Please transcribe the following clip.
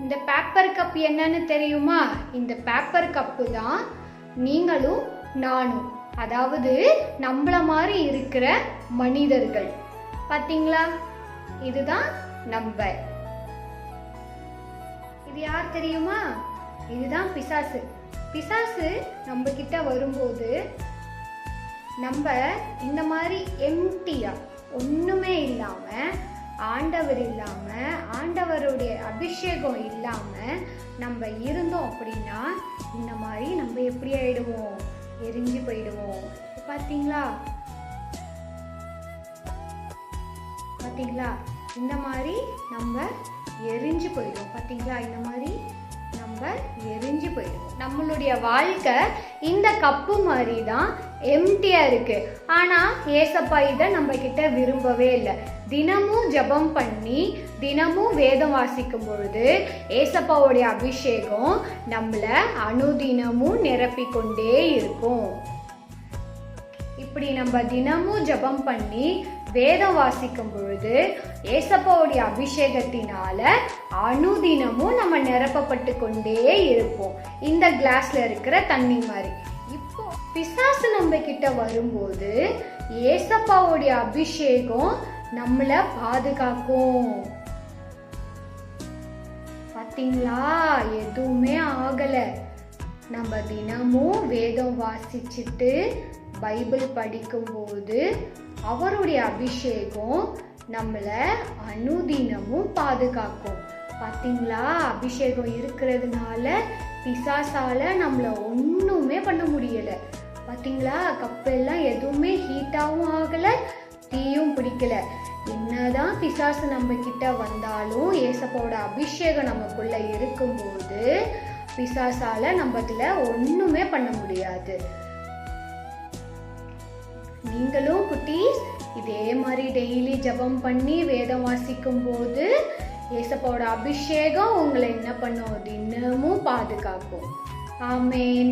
இந்த paper cup என்னன்னு தெரியுமா? இந்த பேப்பர் கப்பு தான் நீங்களும் நானும், அதாவது நம்மள மாதிரி இருக்கிற மனிதர்கள். பாத்தீங்களா? இதுதான் நம்பர். இது யார் தெரியுமா? இதுதான் பிசாசு. பிசாசு நம்ம கிட்ட வரும்போது நம்ம இந்த மாதிரி எம்டியா, ஒண்ணுமே இல்லாம, ஆண்டவர் இல்லாம, ஆண்டவருடைய அபிஷேகம் இல்லாம நம்ம இருந்தோம் அப்படின்னா இந்த மாதிரி நம்ம எப்படி ஆயிடுவோம்? எரிஞ்சு போயிடுவோம். பாத்தீங்களா? பாத்தீங்களா? இந்த மாதிரி நம்ம எரிஞ்சு போயிடுவோம். பாத்தீங்களா? இந்த மாதிரி நம்ம எரிஞ்சு போயிடுவோம். நம்மளுடைய வாழ்க்கை இந்த கப்பு மாதிரி தான் எம்டியா இருக்கு. ஆனா ஏசப்பா இதை நம்ம கிட்ட விரும்பவே இல்லை. தினமும் ஜெபம் பண்ணி தினமும் வேதம் வாசிக்கும் பொழுது ஏசப்பாவுடைய அபிஷேகம் நம்மள அனுதினமும் நிரப்பிக்கொண்டே இருக்கும். இப்படி நம்ம தினமும் ஜெபம் பண்ணி வேதம் வாசிக்கும் பொழுது ஏசப்பாவுடைய அபிஷேகத்தினால அனுதினமும் நம்ம நிரப்பப்பட்டு கொண்டே இருப்போம். இந்த கிளாஸ்ல இருக்கிற தண்ணி மாதிரி. இப்போ பிசாசு நம்ம கிட்ட வரும்போது ஏசப்பாவுடைய அபிஷேகம் நம்மள பாதுகாக்கும். பாத்தீங்களா? எதுவுமே ஆகல. நம்ம தினமும் வேதம் வாசிச்சுட்டு பைபிள் படிக்கும்போது அவருடைய அபிஷேகம் நம்மள அனுதினமும் பாதுகாக்கும். பாத்தீங்களா? அபிஷேகம் இருக்கிறதுனால பிசாசால நம்மள ஒண்ணுமே பண்ண முடியல. பாத்தீங்களா? கப்பெல்லாம் எதுவுமே ஹீட்டாவும் ஆகல, தீயும் பிடிக்கல. என்னதான் பிசாசு நம்ம கிட்ட வந்தாலும் ஏசப்பாவோட அபிஷேகம் நமக்குள்ள இருக்கும்போது பிசாசால நம்மள ஒண்ணுமே பண்ண முடியாது. நீங்களும் குட்டீஸ் இதே மாதிரி டெய்லி ஜெபம் பண்ணி வேதம் வாசிக்கும் போது ஏசப்பாவோட அபிஷேகம் உங்களை என்ன பண்ணும்? தினமும் பாதுகாக்கும். ஆமேன்.